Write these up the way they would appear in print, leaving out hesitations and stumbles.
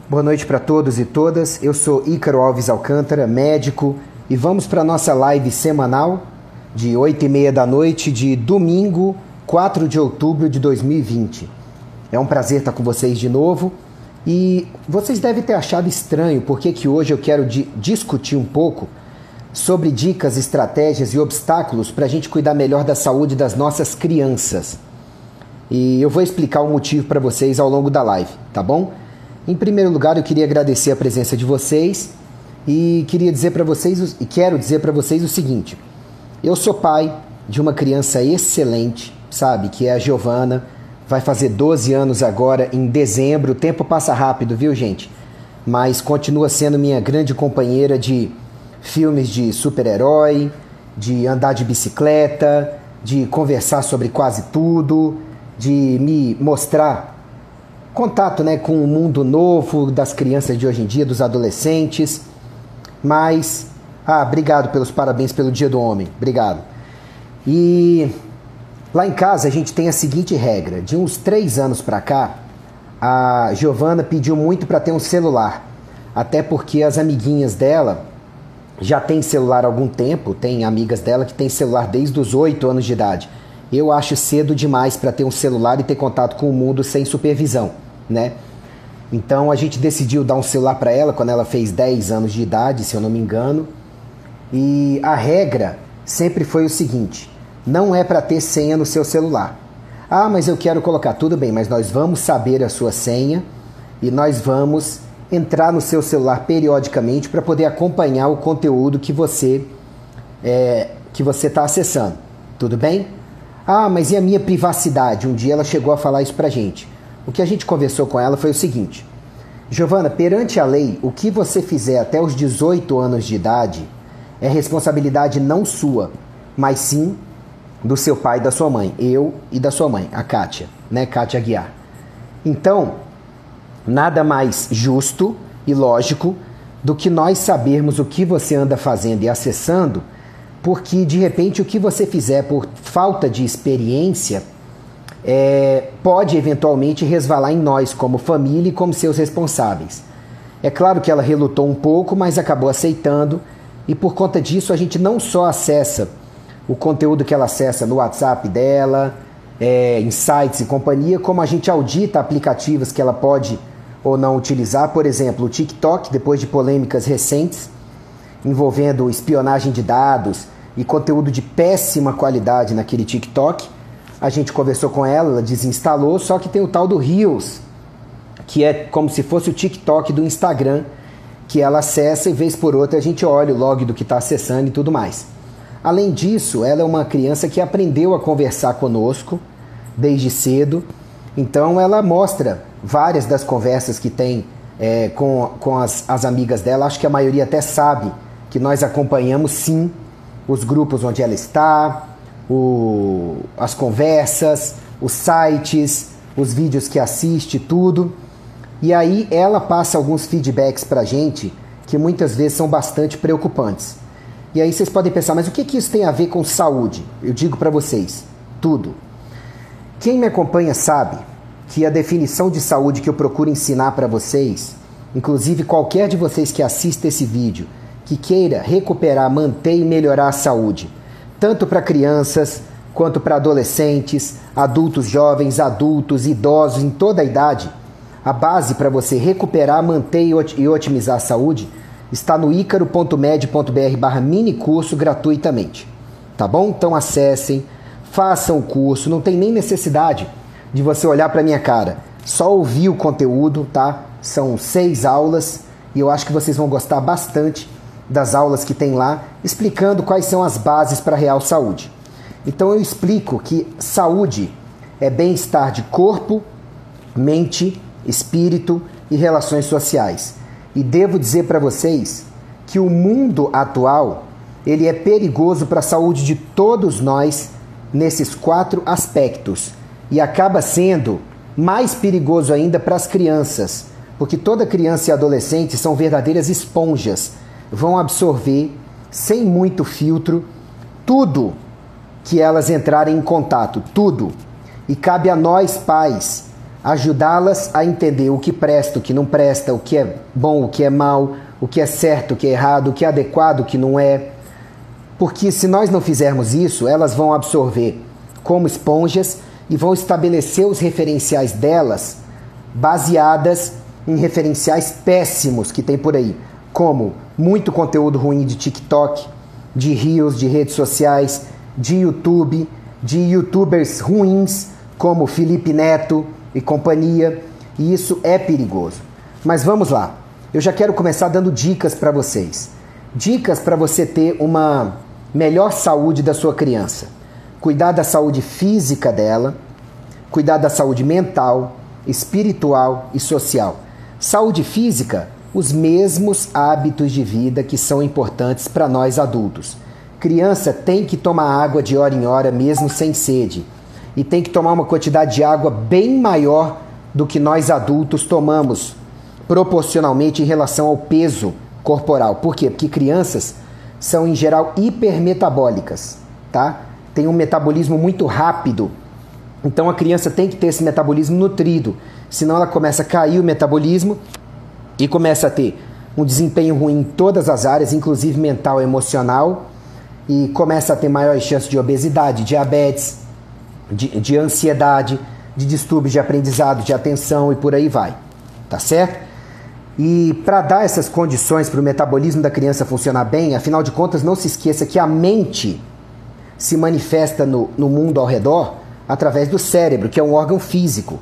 Boa noite para todos e todas. Eu sou Ícaro Alves Alcântara, médico, e vamos para a nossa live semanal de 8h30 da noite de domingo, 4 de outubro de 2020. É um prazer estar com vocês de novo e vocês devem ter achado estranho porque que hoje eu quero discutir um pouco sobre dicas, estratégias e obstáculos para a gente cuidar melhor da saúde das nossas crianças. E eu vou explicar o motivo para vocês ao longo da live, tá bom? Em primeiro lugar, eu queria agradecer a presença de vocês e quero dizer para vocês o seguinte: eu sou pai de uma criança excelente, sabe, que é a Giovana, vai fazer 12 anos agora em dezembro. O tempo passa rápido, viu, gente? Mas continua sendo minha grande companheira de filmes de super-herói, de andar de bicicleta, de conversar sobre quase tudo, de me mostrar contato, né, com o mundo novo das crianças de hoje em dia, dos adolescentes. Mas, obrigado pelos parabéns pelo Dia do Homem, obrigado. E lá em casa a gente tem a seguinte regra: de uns 3 anos pra cá, a Giovana pediu muito para ter um celular, até porque as amiguinhas dela já têm celular há algum tempo, tem amigas dela que têm celular desde os 8 anos de idade. Eu acho cedo demais para ter um celular e ter contato com o mundo sem supervisão, né? Então a gente decidiu dar um celular para ela quando ela fez 10 anos de idade, se eu não me engano. E a regra sempre foi o seguinte: não é para ter senha no seu celular. Mas eu quero colocar. Tudo bem, mas nós vamos saber a sua senha e nós vamos entrar no seu celular periodicamente para poder acompanhar o conteúdo que você está acessando. Tudo bem? Mas e a minha privacidade? Um dia ela chegou a falar isso pra gente. O que a gente conversou com ela foi o seguinte: Giovana, perante a lei, o que você fizer até os 18 anos de idade é responsabilidade não sua, mas sim do seu pai e da sua mãe, eu e da sua mãe, a Kátia, né, Kátia Aguiar. Então, nada mais justo e lógico do que nós sabermos o que você anda fazendo e acessando, porque de repente o que você fizer por falta de experiência pode eventualmente resvalar em nós como família e como seus responsáveis. É claro que ela relutou um pouco, mas acabou aceitando, e por conta disso a gente não só acessa o conteúdo que ela acessa no WhatsApp dela, em sites e companhia, como a gente audita aplicativos que ela pode ou não utilizar. Por exemplo, o TikTok, depois de polêmicas recentes envolvendo espionagem de dados e conteúdo de péssima qualidade naquele TikTok, a gente conversou com ela, ela desinstalou. Só que tem o tal do Reels, que é como se fosse o TikTok do Instagram, que ela acessa e vez por outra a gente olha o log do que está acessando e tudo mais. Além disso, ela é uma criança que aprendeu a conversar conosco desde cedo, então ela mostra várias das conversas que tem com as amigas dela. Acho que a maioria até sabe que nós acompanhamos sim os grupos onde ela está, as conversas, os sites, os vídeos que assiste, tudo. E aí ela passa alguns feedbacks pra gente que muitas vezes são bastante preocupantes. E aí vocês podem pensar, mas o que isso tem a ver com saúde? Eu digo pra vocês, tudo. Quem me acompanha sabe que a definição de saúde que eu procuro ensinar pra vocês, inclusive qualquer de vocês que assista esse vídeo, que queira recuperar, manter e melhorar a saúde, tanto para crianças quanto para adolescentes, adultos jovens, adultos, idosos, em toda a idade, a base para você recuperar, manter e otimizar a saúde está no icaro.med.br/minicurso gratuitamente. Tá bom? Então acessem, façam o curso, não tem nem necessidade de você olhar para minha cara, só ouvir o conteúdo, tá? São 6 aulas e eu acho que vocês vão gostar bastante das aulas que tem lá, explicando quais são as bases para a real saúde. Então eu explico que saúde é bem-estar de corpo, mente, espírito e relações sociais. E devo dizer para vocês que o mundo atual, ele é perigoso para a saúde de todos nós nesses 4 aspectos. E acaba sendo mais perigoso ainda para as crianças, porque toda criança e adolescente são verdadeiras esponjas, vão absorver sem muito filtro tudo que elas entrarem em contato, tudo. E cabe a nós, pais, ajudá-las a entender o que presta, o que não presta, o que é bom, o que é mal, o que é certo, o que é errado, o que é adequado, o que não é. Porque se nós não fizermos isso, elas vão absorver como esponjas e vão estabelecer os referenciais delas baseadas em referenciais péssimos que tem por aí, como muito conteúdo ruim de TikTok, de Reels, de redes sociais, de YouTube, de YouTubers ruins como Felipe Neto e companhia, e isso é perigoso. Mas vamos lá, eu já quero começar dando dicas para vocês. Dicas para você ter uma melhor saúde da sua criança. Cuidar da saúde física dela, cuidar da saúde mental, espiritual e social. Saúde física, os mesmos hábitos de vida que são importantes para nós adultos. Criança tem que tomar água de hora em hora, mesmo sem sede. E tem que tomar uma quantidade de água bem maior do que nós adultos tomamos, proporcionalmente em relação ao peso corporal. Por quê? Porque crianças são, em geral, hipermetabólicas, tá? Tem um metabolismo muito rápido. Então a criança tem que ter esse metabolismo nutrido, senão ela começa a cair o metabolismo e começa a ter um desempenho ruim em todas as áreas, inclusive mental e emocional, e começa a ter maiores chances de obesidade, diabetes, de ansiedade, de distúrbios de aprendizado, de atenção e por aí vai, tá certo? E para dar essas condições para o metabolismo da criança funcionar bem, afinal de contas, não se esqueça que a mente se manifesta no mundo ao redor através do cérebro, que é um órgão físico.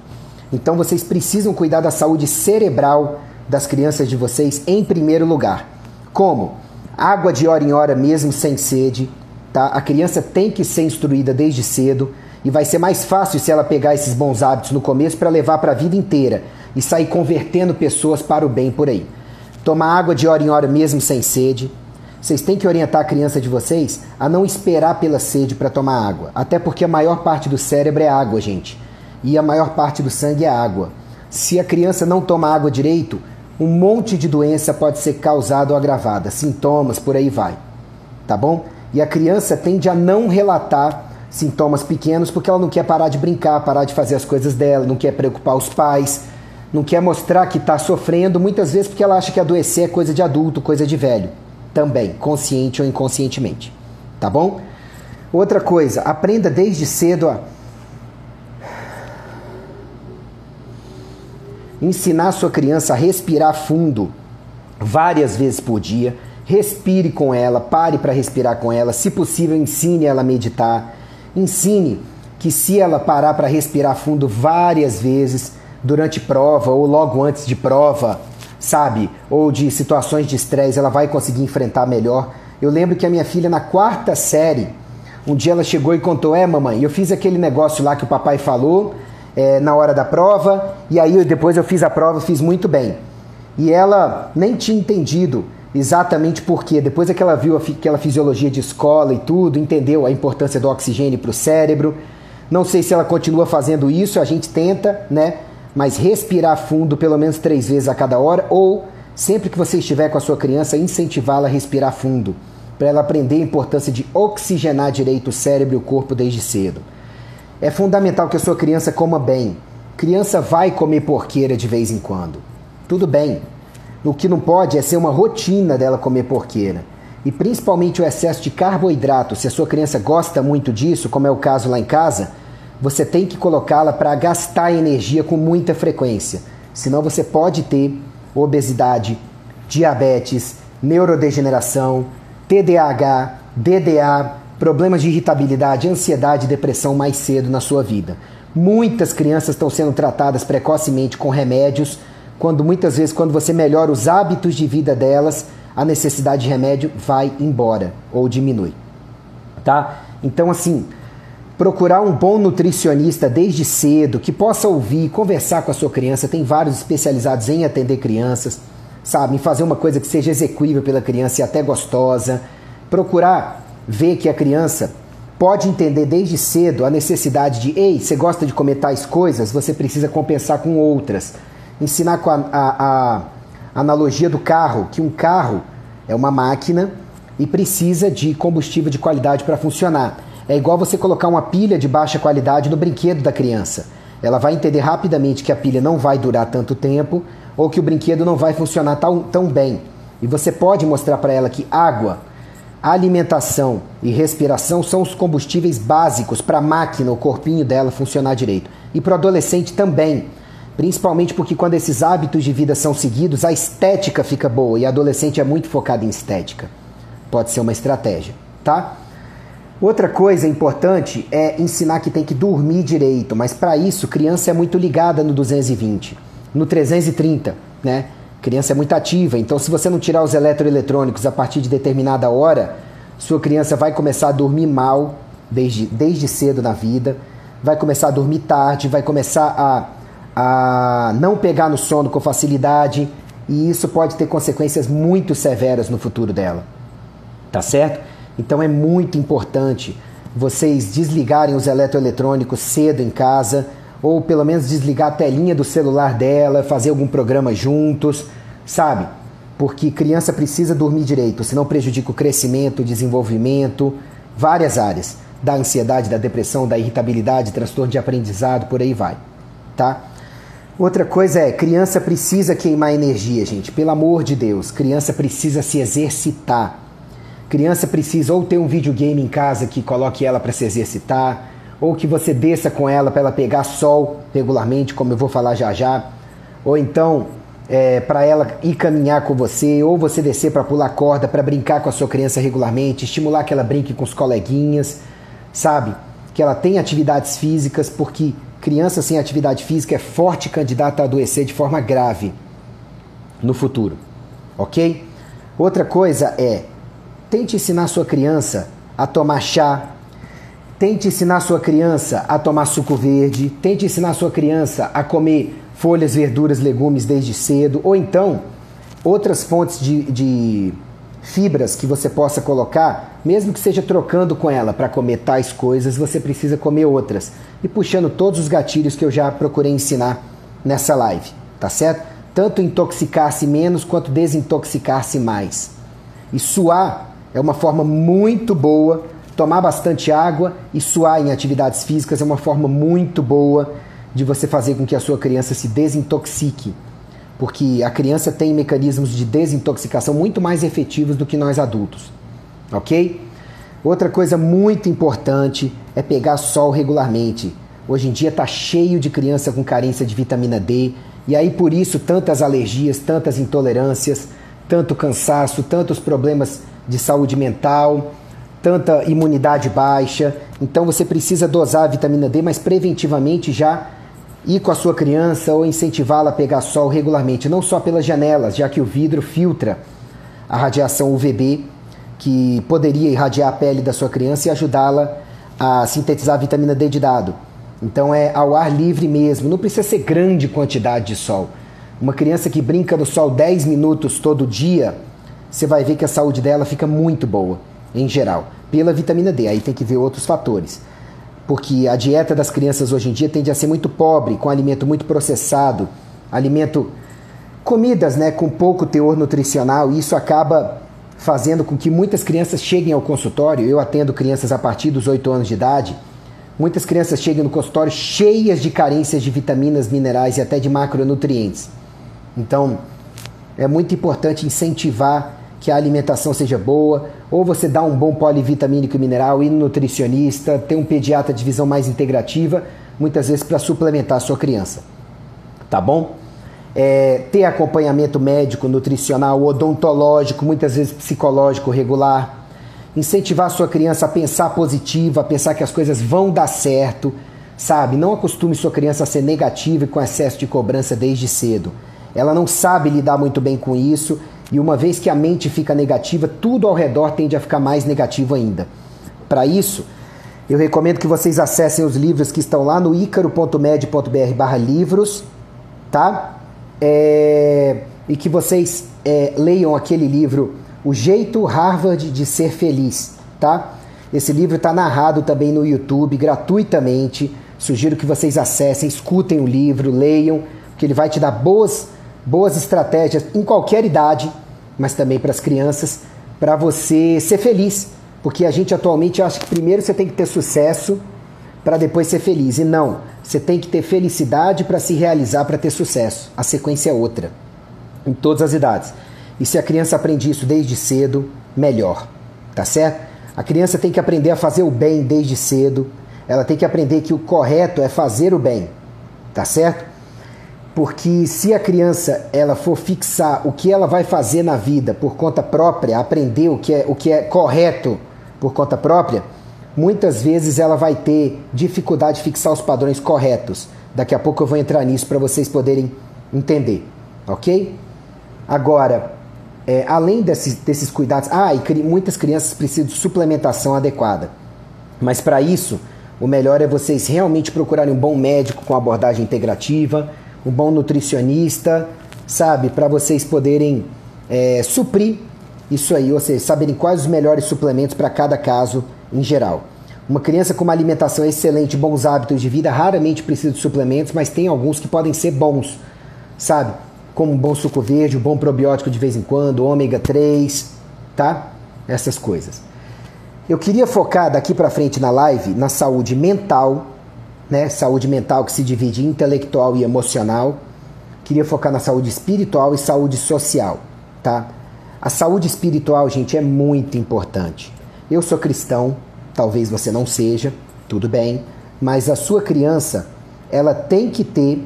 Então vocês precisam cuidar da saúde cerebral das crianças de vocês em primeiro lugar. Como? Água de hora em hora, mesmo sem sede, tá? A criança tem que ser instruída desde cedo e vai ser mais fácil se ela pegar esses bons hábitos no começo para levar para a vida inteira e sair convertendo pessoas para o bem por aí. Tomar água de hora em hora, mesmo sem sede. Vocês têm que orientar a criança de vocês a não esperar pela sede para tomar água. Até porque a maior parte do cérebro é água, gente. E a maior parte do sangue é água. Se a criança não toma água direito, um monte de doença pode ser causada ou agravada. Sintomas, por aí vai. Tá bom? E a criança tende a não relatar sintomas pequenos porque ela não quer parar de brincar, parar de fazer as coisas dela, não quer preocupar os pais, não quer mostrar que está sofrendo, muitas vezes porque ela acha que adoecer é coisa de adulto, coisa de velho. Também, consciente ou inconscientemente, tá bom? Outra coisa, aprenda desde cedo a ensinar a sua criança a respirar fundo várias vezes por dia. Respire com ela, pare para respirar com ela, se possível ensine ela a meditar. Ensine que se ela parar para respirar fundo várias vezes durante prova ou logo antes de prova, sabe, ou de situações de estresse, ela vai conseguir enfrentar melhor. Eu lembro que a minha filha na 4ª série, um dia ela chegou e contou: mamãe, eu fiz aquele negócio lá que o papai falou na hora da prova, e aí depois eu fiz a prova, fiz muito bem. E ela nem tinha entendido exatamente por quê. Depois é que ela viu aquela fisiologia de escola e tudo, entendeu a importância do oxigênio para o cérebro. Não sei se ela continua fazendo isso, a gente tenta, né? Mas respirar fundo pelo menos 3 vezes a cada hora, ou sempre que você estiver com a sua criança, incentivá-la a respirar fundo, para ela aprender a importância de oxigenar direito o cérebro e o corpo desde cedo. É fundamental que a sua criança coma bem. Criança vai comer porqueira de vez em quando. Tudo bem. O que não pode é ser uma rotina dela comer porqueira. E principalmente o excesso de carboidrato. Se a sua criança gosta muito disso, como é o caso lá em casa, você tem que colocá-la para gastar energia com muita frequência. Senão você pode ter obesidade, diabetes, neurodegeneração, TDAH, DDA, problemas de irritabilidade, ansiedade e depressão mais cedo na sua vida. Muitas crianças estão sendo tratadas precocemente com remédios, quando muitas vezes, quando você melhora os hábitos de vida delas, a necessidade de remédio vai embora ou diminui. Tá? Então, assim, procurar um bom nutricionista desde cedo, que possa ouvir, conversar com a sua criança. Tem vários especializados em atender crianças, sabe? Em fazer uma coisa que seja execuível pela criança e até gostosa. Procurar ver que a criança pode entender desde cedo a necessidade de: ei, você gosta de comer tais coisas, você precisa compensar com outras. Ensinar com a analogia do carro, que um carro é uma máquina e precisa de combustível de qualidade para funcionar. É igual você colocar uma pilha de baixa qualidade no brinquedo da criança. Ela vai entender rapidamente que a pilha não vai durar tanto tempo ou que o brinquedo não vai funcionar tão bem. E você pode mostrar para ela que água, alimentação e respiração são os combustíveis básicos para a máquina, o corpinho dela funcionar direito. E para o adolescente também, principalmente porque quando esses hábitos de vida são seguidos, a estética fica boa e a adolescente é muito focada em estética. Pode ser uma estratégia, tá? Outra coisa importante é ensinar que tem que dormir direito, mas para isso, criança é muito ligada no 220, no 330, né? Criança é muito ativa, então se você não tirar os eletroeletrônicos a partir de determinada hora, sua criança vai começar a dormir mal desde cedo na vida, vai começar a dormir tarde, vai começar a não pegar no sono com facilidade, e isso pode ter consequências muito severas no futuro dela, tá certo? Então é muito importante vocês desligarem os eletroeletrônicos cedo em casa, ou pelo menos desligar a telinha do celular dela, fazer algum programa juntos, sabe? Porque criança precisa dormir direito, senão prejudica o crescimento, o desenvolvimento, várias áreas, da ansiedade, da depressão, da irritabilidade, transtorno de aprendizado, por aí vai, tá? Outra coisa é, criança precisa queimar energia, gente, pelo amor de Deus, criança precisa se exercitar. Criança precisa ou ter um videogame em casa que coloque ela para se exercitar, ou que você desça com ela para ela pegar sol regularmente, como eu vou falar já já, ou então para ela ir caminhar com você, ou você descer para pular corda, para brincar com a sua criança regularmente, estimular que ela brinque com os coleguinhas, sabe? Que ela tenha atividades físicas, porque criança sem atividade física é forte candidata a adoecer de forma grave no futuro, ok? Outra coisa é, tente ensinar sua criança a tomar chá, tente ensinar sua criança a tomar suco verde, tente ensinar sua criança a comer folhas, verduras, legumes desde cedo, ou então outras fontes de fibras que você possa colocar, mesmo que seja trocando com ela para comer tais coisas, você precisa comer outras. E puxando todos os gatilhos que eu já procurei ensinar nessa live, tá certo? Tanto intoxicar-se menos quanto desintoxicar-se mais. E suar é uma forma muito boa, tomar bastante água e suar em atividades físicas é uma forma muito boa de você fazer com que a sua criança se desintoxique. Porque a criança tem mecanismos de desintoxicação muito mais efetivos do que nós adultos, ok? Outra coisa muito importante é pegar sol regularmente. Hoje em dia está cheio de criança com carência de vitamina D, e aí por isso tantas alergias, tantas intolerâncias, tanto cansaço, tantos problemas de saúde mental, tanta imunidade baixa. Então você precisa dosar a vitamina D, mas preventivamente já ir com a sua criança ou incentivá-la a pegar sol regularmente, não só pelas janelas, já que o vidro filtra a radiação UVB, que poderia irradiar a pele da sua criança e ajudá-la a sintetizar a vitamina D de dado. Então é ao ar livre mesmo, não precisa ser grande quantidade de sol. Uma criança que brinca no sol 10 minutos todo dia, você vai ver que a saúde dela fica muito boa, em geral, pela vitamina D. Aí tem que ver outros fatores. Porque a dieta das crianças hoje em dia tende a ser muito pobre, com alimento muito processado, comidas, né, com pouco teor nutricional, e isso acaba fazendo com que muitas crianças cheguem ao consultório. Eu atendo crianças a partir dos 8 anos de idade. Muitas crianças chegam no consultório cheias de carências de vitaminas, minerais e até de macronutrientes. Então, é muito importante incentivar que a alimentação seja boa, ou você dá um bom polivitamínico e mineral, ir no nutricionista, ter um pediatra de visão mais integrativa, muitas vezes para suplementar a sua criança, tá bom? Ter acompanhamento médico, nutricional, odontológico, muitas vezes psicológico regular, incentivar a sua criança a pensar positivo, a pensar que as coisas vão dar certo, sabe? Não acostume sua criança a ser negativa e com excesso de cobrança desde cedo. Ela não sabe lidar muito bem com isso, e uma vez que a mente fica negativa, tudo ao redor tende a ficar mais negativo ainda. Para isso, eu recomendo que vocês acessem os livros que estão lá no icaro.med.br/livros, tá? E que vocês leiam aquele livro, O Jeito Harvard de Ser Feliz, tá? Esse livro está narrado também no YouTube, gratuitamente. Sugiro que vocês acessem, escutem o livro, leiam, porque ele vai te dar boas estratégias em qualquer idade, mas também para as crianças, para você ser feliz. Porque a gente atualmente acha que primeiro você tem que ter sucesso para depois ser feliz. E não, você tem que ter felicidade para se realizar, para ter sucesso. A sequência é outra, em todas as idades. E se a criança aprende isso desde cedo, melhor, tá certo? A criança tem que aprender a fazer o bem desde cedo. Ela tem que aprender que o correto é fazer o bem, tá certo? Porque se a criança ela for fixar o que ela vai fazer na vida por conta própria, aprender o que é correto por conta própria, muitas vezes ela vai ter dificuldade de fixar os padrões corretos. Daqui a pouco eu vou entrar nisso para vocês poderem entender, ok? Agora, além desses cuidados... e muitas crianças precisam de suplementação adequada. Mas para isso, o melhor é vocês realmente procurarem um bom médico com abordagem integrativa, um bom nutricionista, sabe? Para vocês poderem suprir isso aí, ou seja, saberem quais os melhores suplementos para cada caso em geral. Uma criança com uma alimentação excelente, bons hábitos de vida, raramente precisa de suplementos, mas tem alguns que podem ser bons, sabe? Como um bom suco verde, um bom probiótico de vez em quando, ômega 3, tá? Essas coisas. Eu queria focar daqui para frente na live na saúde mental, né? Saúde mental que se divide em intelectual e emocional. Queria focar na saúde espiritual e saúde social, tá? A saúde espiritual, gente, é muito importante. Eu sou cristão, talvez você não seja, tudo bem, mas a sua criança, ela tem que ter,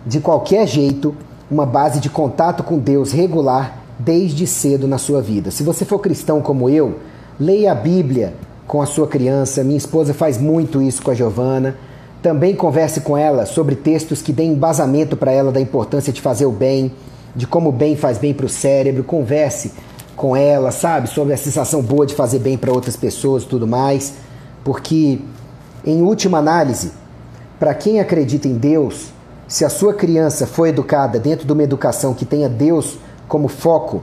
de qualquer jeito, uma base de contato com Deus regular desde cedo na sua vida. Se você for cristão como eu, leia a Bíblia com a sua criança. Minha esposa faz muito isso com a Giovana. Também converse com ela sobre textos que deem embasamento para ela da importância de fazer o bem, de como o bem faz bem para o cérebro. Converse com ela, sabe, sobre a sensação boa de fazer bem para outras pessoas e tudo mais. Porque, em última análise, para quem acredita em Deus, se a sua criança for educada dentro de uma educação que tenha Deus como foco,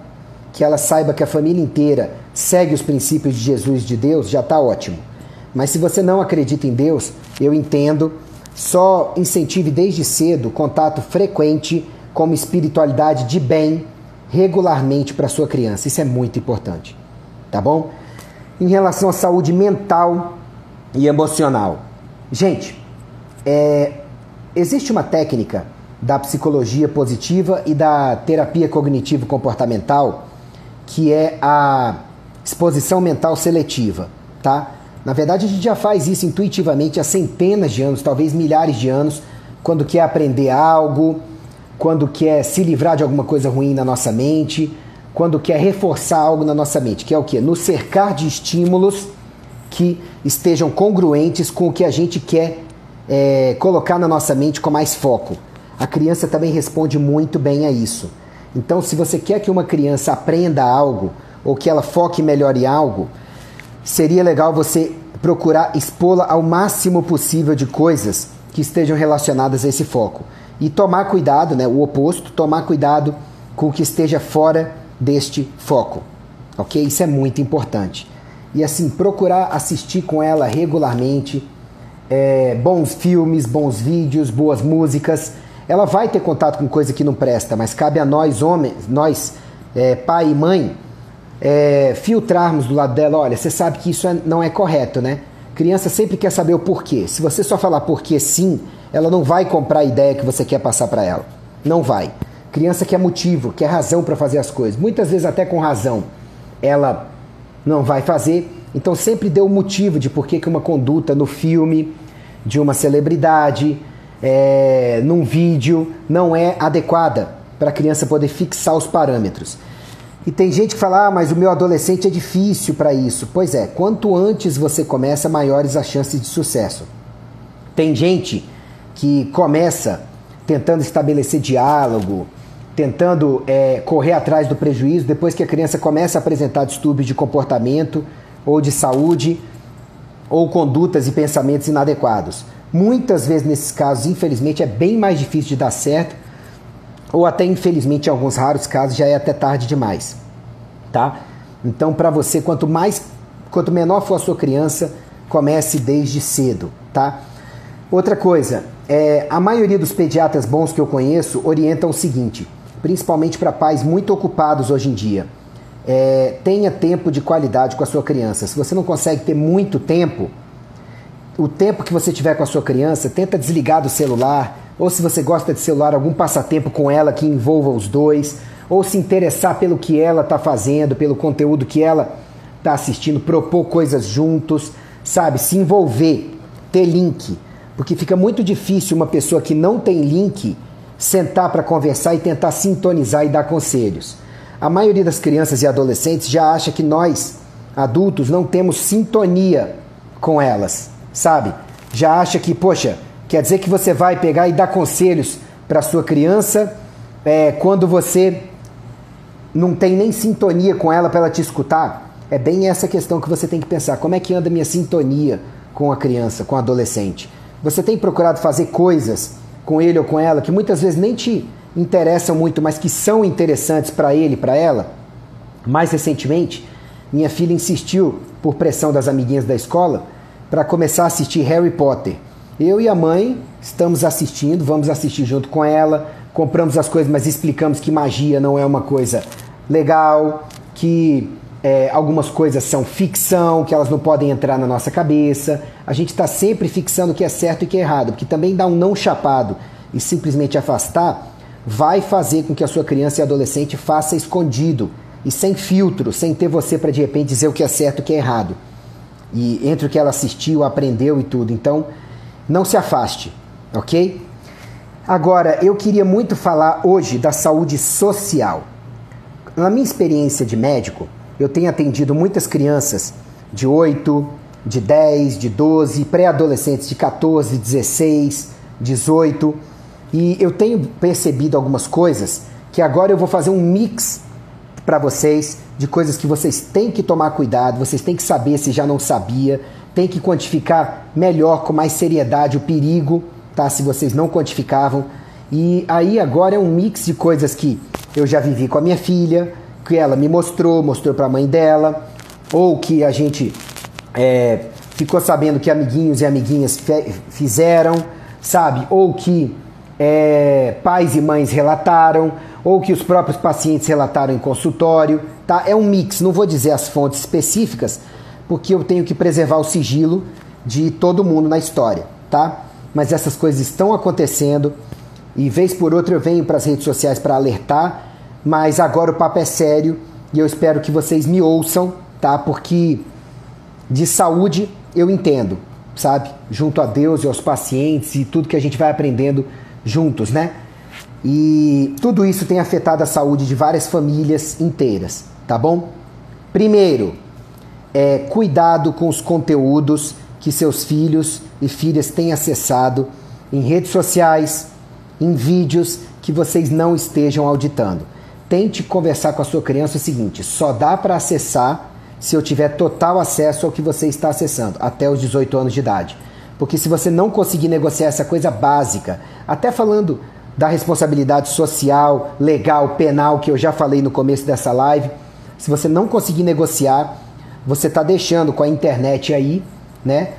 que ela saiba que a família inteira segue os princípios de Jesus e de Deus, já está ótimo. Mas se você não acredita em Deus, eu entendo, só incentive desde cedo contato frequente com uma espiritualidade de bem regularmente para sua criança. Isso é muito importante, tá bom? Em relação à saúde mental e emocional. Gente, existe uma técnica da psicologia positiva e da terapia cognitivo-comportamental que é a exposição mental seletiva, tá? Na verdade, a gente já faz isso intuitivamente há centenas de anos, talvez milhares de anos, quando quer aprender algo, quando quer se livrar de alguma coisa ruim na nossa mente, quando quer reforçar algo na nossa mente, que é o quê? Nos cercar de estímulos que estejam congruentes com o que a gente quer colocar na nossa mente com mais foco. A criança também responde muito bem a isso. Então, se você quer que uma criança aprenda algo, ou que ela foque melhor em algo, seria legal você procurar expô-la ao máximo possível de coisas que estejam relacionadas a esse foco. E tomar cuidado, né, o oposto, tomar cuidado com o que esteja fora deste foco. Ok? Isso é muito importante. E assim, procurar assistir com ela regularmente bons filmes, bons vídeos, boas músicas. Ela vai ter contato com coisa que não presta, mas cabe a nós, homens, nós, pai e mãe, filtrarmos do lado dela. Olha, você sabe que isso não é correto, né? Criança sempre quer saber o porquê. Se você só falar porquê sim, ela não vai comprar a ideia que você quer passar para ela. Não vai. Criança quer motivo, quer razão para fazer as coisas. Muitas vezes até com razão ela não vai fazer. Então sempre dê o motivo de por que uma conduta no filme de uma celebridade, num vídeo, não é adequada para a criança poder fixar os parâmetros. E tem gente que fala, mas o meu adolescente é difícil para isso. Pois é, quanto antes você começa, maiores as chances de sucesso. Tem gente que começa tentando estabelecer diálogo, tentando correr atrás do prejuízo, depois que a criança começa a apresentar distúrbios de comportamento ou de saúde, ou condutas e pensamentos inadequados. Muitas vezes, nesses casos, infelizmente, é bem mais difícil de dar certo, ou até, infelizmente, em alguns raros casos, já é até tarde demais, tá? Então, para você, quanto menor for a sua criança, comece desde cedo, tá? Outra coisa, a maioria dos pediatras bons que eu conheço orientam o seguinte, principalmente para pais muito ocupados hoje em dia. Tenha tempo de qualidade com a sua criança. Se você não consegue ter muito tempo, o tempo que você tiver com a sua criança, tenta desligar do celular, ou se você gosta de celular, algum passatempo com ela que envolva os dois, ou se interessar pelo que ela está fazendo, pelo conteúdo que ela está assistindo, propor coisas juntos, sabe? Se envolver, ter link, porque fica muito difícil uma pessoa que não tem link sentar para conversar e tentar sintonizar e dar conselhos. A maioria das crianças e adolescentes já acha que nós, adultos, não temos sintonia com elas, sabe? Já acha que, poxa, quer dizer que você vai pegar e dar conselhos para sua criança quando você não tem nem sintonia com ela para ela te escutar? É bem essa questão que você tem que pensar. Como é que anda a minha sintonia com a criança, com o adolescente? Você tem procurado fazer coisas com ele ou com ela que muitas vezes nem te interessam muito, mas que são interessantes para ele e para ela? Mais recentemente, minha filha insistiu, por pressão das amiguinhas da escola, para começar a assistir Harry Potter. Eu e a mãe estamos assistindo, vamos assistir junto com ela, compramos as coisas, mas explicamos que magia não é uma coisa legal, que algumas coisas são ficção, que elas não podem entrar na nossa cabeça. A gente está sempre fixando o que é certo e o que é errado, porque também dar um não chapado e simplesmente afastar vai fazer com que a sua criança e adolescente faça escondido e sem filtro, sem ter você para de repente dizer o que é certo e o que é errado. E entre o que ela assistiu, aprendeu e tudo. Então, não se afaste, ok? Agora, eu queria muito falar hoje da saúde social. Na minha experiência de médico, eu tenho atendido muitas crianças de 8, de 10, de 12, pré-adolescentes de 14, 16, 18, e eu tenho percebido algumas coisas que agora eu vou fazer um mix para vocês de coisas que vocês têm que tomar cuidado, vocês têm que saber se já não sabia, tem que quantificar melhor, com mais seriedade o perigo, tá? Se vocês não quantificavam. E aí agora é um mix de coisas que eu já vivi com a minha filha, que ela me mostrou para a mãe dela, ou que a gente ficou sabendo que amiguinhos e amiguinhas fizeram, sabe? Ou que pais e mães relataram, ou que os próprios pacientes relataram em consultório, tá? É um mix, não vou dizer as fontes específicas, porque eu tenho que preservar o sigilo de todo mundo na história, tá? Mas essas coisas estão acontecendo e vez por outra eu venho para as redes sociais para alertar, mas agora o papo é sério e eu espero que vocês me ouçam, tá? Porque de saúde eu entendo, sabe? Junto a Deus e aos pacientes e tudo que a gente vai aprendendo juntos, né? E tudo isso tem afetado a saúde de várias famílias inteiras, tá bom? Primeiro, cuidado com os conteúdos que seus filhos e filhas têm acessado em redes sociais, em vídeos que vocês não estejam auditando. Tente conversar com a sua criança o seguinte: só dá para acessar se eu tiver total acesso ao que você está acessando, até os 18 anos de idade. Porque se você não conseguir negociar essa coisa básica, até falando da responsabilidade social, legal, penal, que eu já falei no começo dessa live, se você não conseguir negociar, você está deixando com a internet aí, né,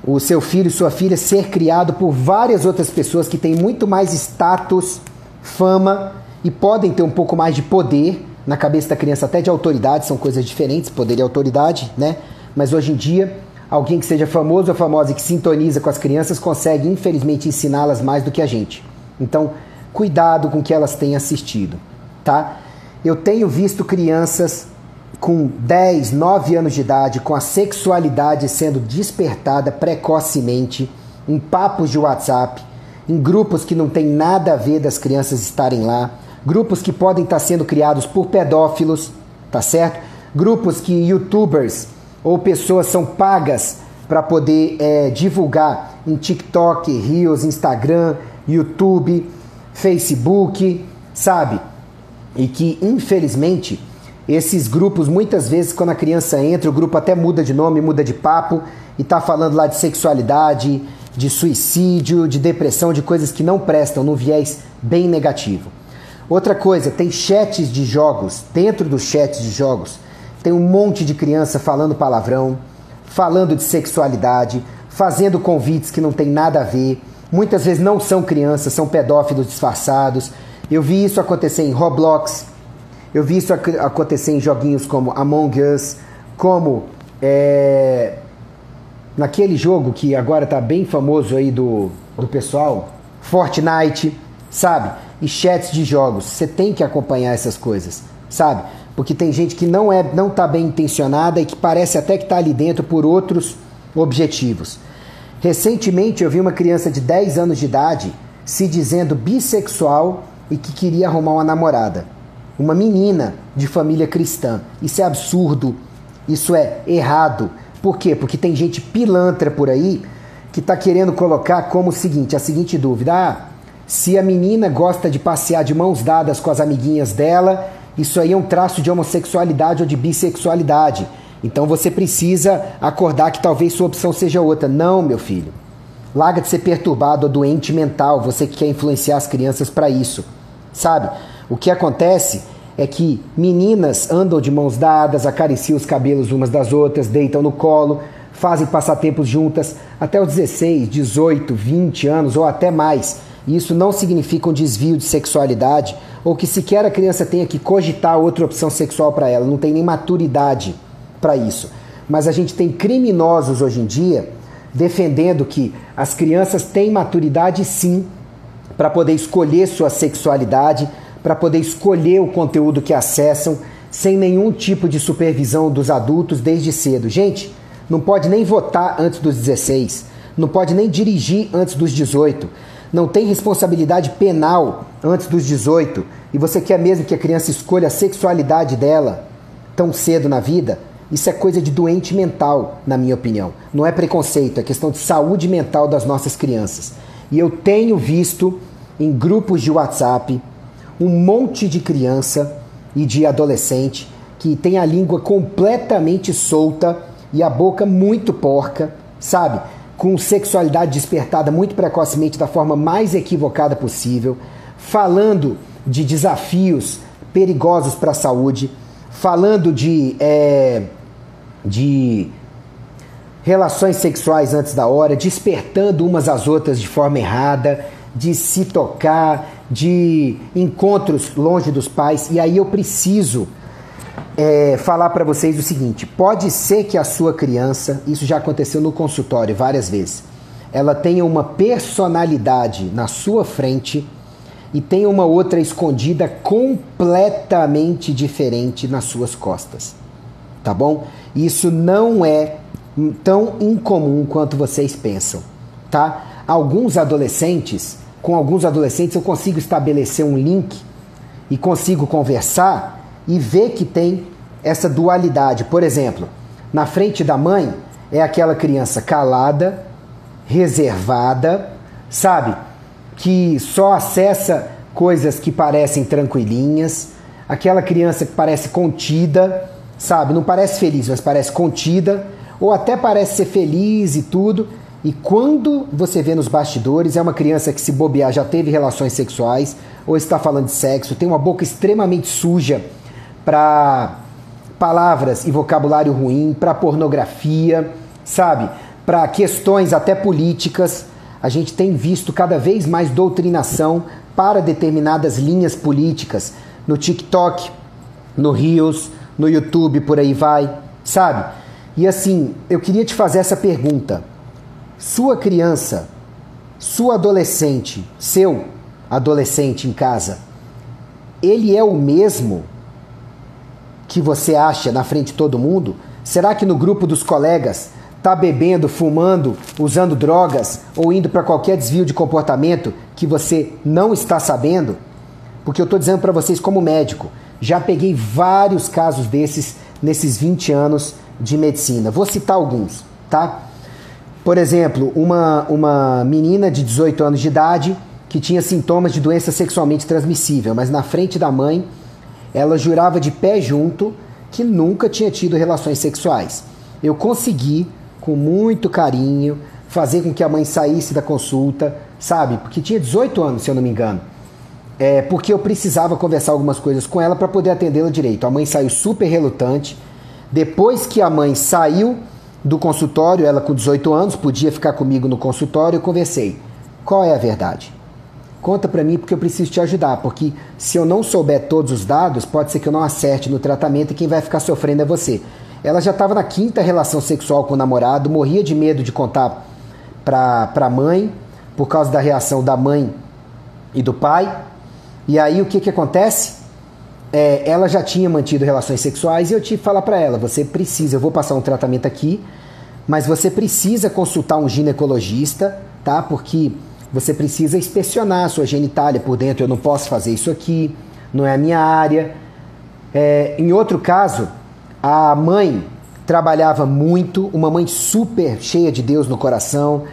o seu filho e sua filha ser criado por várias outras pessoas que têm muito mais status, fama e podem ter um pouco mais de poder na cabeça da criança, até de autoridade, são coisas diferentes, poder e autoridade, né? Mas hoje em dia, alguém que seja famoso ou famosa e que sintoniza com as crianças consegue, infelizmente, ensiná-las mais do que a gente. Então, cuidado com o que elas têm assistido, tá? Eu tenho visto crianças com 10, 9 anos de idade, com a sexualidade sendo despertada precocemente, em papos de WhatsApp, em grupos que não tem nada a ver das crianças estarem lá, grupos que podem estar sendo criados por pedófilos, tá certo? Grupos que youtubers ou pessoas são pagas para poder divulgar em TikTok, Reels, Instagram, YouTube, Facebook, sabe? E que, infelizmente, esses grupos, muitas vezes, quando a criança entra, o grupo até muda de nome, muda de papo, e tá falando lá de sexualidade, de suicídio, de depressão, de coisas que não prestam, num viés bem negativo. Outra coisa, tem chats de jogos, dentro dos chats de jogos, tem um monte de criança falando palavrão, falando de sexualidade, fazendo convites que não tem nada a ver. Muitas vezes não são crianças, são pedófilos disfarçados. Eu vi isso acontecer em Roblox, eu vi isso acontecer em joguinhos como Among Us, como naquele jogo que agora tá bem famoso aí do pessoal, Fortnite, sabe? E chats de jogos. Você tem que acompanhar essas coisas, sabe? Porque tem gente que não tá bem intencionada e que parece até que tá ali dentro por outros objetivos. Recentemente eu vi uma criança de 10 anos de idade se dizendo bissexual e que queria arrumar uma namorada. Uma menina de família cristã. Isso é absurdo, isso é errado. Por quê? Porque tem gente pilantra por aí que está querendo colocar como o seguinte, a seguinte dúvida: se a menina gosta de passear de mãos dadas com as amiguinhas dela, isso aí é um traço de homossexualidade ou de bissexualidade. Então você precisa acordar que talvez sua opção seja outra. Não, meu filho. Larga de ser perturbado ou doente mental, você que quer influenciar as crianças para isso. Sabe? O que acontece é que meninas andam de mãos dadas, acariciam os cabelos umas das outras, deitam no colo, fazem passatempos juntas até os 16, 18, 20 anos ou até mais. E isso não significa um desvio de sexualidade ou que sequer a criança tenha que cogitar outra opção sexual para ela. Não tem nem maturidade para isso. Mas a gente tem criminosos hoje em dia defendendo que as crianças têm maturidade sim para poder escolher sua sexualidade, para poder escolher o conteúdo que acessam sem nenhum tipo de supervisão dos adultos desde cedo. Gente, não pode nem votar antes dos 16, não pode nem dirigir antes dos 18, não tem responsabilidade penal antes dos 18, e você quer mesmo que a criança escolha a sexualidade dela tão cedo na vida? Isso é coisa de doente mental, na minha opinião. Não é preconceito, é questão de saúde mental das nossas crianças. E eu tenho visto em grupos de WhatsApp um monte de criança e de adolescente que tem a língua completamente solta e a boca muito porca, sabe? Com sexualidade despertada muito precocemente da forma mais equivocada possível, falando de desafios perigosos para a saúde, falando de relações sexuais antes da hora, despertando umas às outras de forma errada, de se tocar, de encontros longe dos pais. E aí eu preciso falar para vocês o seguinte: pode ser que a sua criança, isso já aconteceu no consultório várias vezes, ela tenha uma personalidade na sua frente e tenha uma outra escondida completamente diferente nas suas costas, tá bom? Isso não é tão incomum quanto vocês pensam, tá? Com alguns adolescentes eu consigo estabelecer um link e consigo conversar e ver que tem essa dualidade. Por exemplo, na frente da mãe é aquela criança calada, reservada, sabe? Que só acessa coisas que parecem tranquilinhas, aquela criança que parece contida, sabe? Não parece feliz, mas parece contida, ou até parece ser feliz e tudo. E quando você vê nos bastidores, é uma criança que, se bobear, já teve relações sexuais ou está falando de sexo, tem uma boca extremamente suja para palavras e vocabulário ruim, para pornografia, sabe? Para questões até políticas. A gente tem visto cada vez mais doutrinação para determinadas linhas políticas no TikTok, no Reels, no YouTube, por aí vai, sabe? E assim, eu queria te fazer essa pergunta. Sua criança, seu adolescente em casa, ele é o mesmo que você acha na frente de todo mundo? Será que no grupo dos colegas tá bebendo, fumando, usando drogas ou indo para qualquer desvio de comportamento que você não está sabendo? Porque eu estou dizendo para vocês como médico, já peguei vários casos desses nesses 20 anos de medicina. Vou citar alguns, tá? Por exemplo, uma menina de 18 anos de idade que tinha sintomas de doença sexualmente transmissível, mas na frente da mãe ela jurava de pé junto que nunca tinha tido relações sexuais. Eu consegui, com muito carinho, fazer com que a mãe saísse da consulta, sabe? Porque tinha 18 anos, se eu não me engano. Porque eu precisava conversar algumas coisas com ela para poder atendê-la direito. A mãe saiu super relutante. Depois que a mãe saiu do consultório, ela com 18 anos, podia ficar comigo no consultório, eu conversei. Qual é a verdade? Conta pra mim, porque eu preciso te ajudar, porque se eu não souber todos os dados, pode ser que eu não acerte no tratamento e quem vai ficar sofrendo é você. ela já estava na 5ª relação sexual com o namorado, morria de medo de contar para a mãe, por causa da reação da mãe e do pai. E aí o que acontece? Ela já tinha mantido relações sexuais e eu tive que falar para ela, você precisa, eu vou passar um tratamento aqui, mas você precisa consultar um ginecologista, tá? Porque você precisa inspecionar a sua genitália por dentro, eu não posso fazer isso aqui, não é a minha área. Em outro caso, a mãe trabalhava muito, uma mãe super cheia de Deus no coração,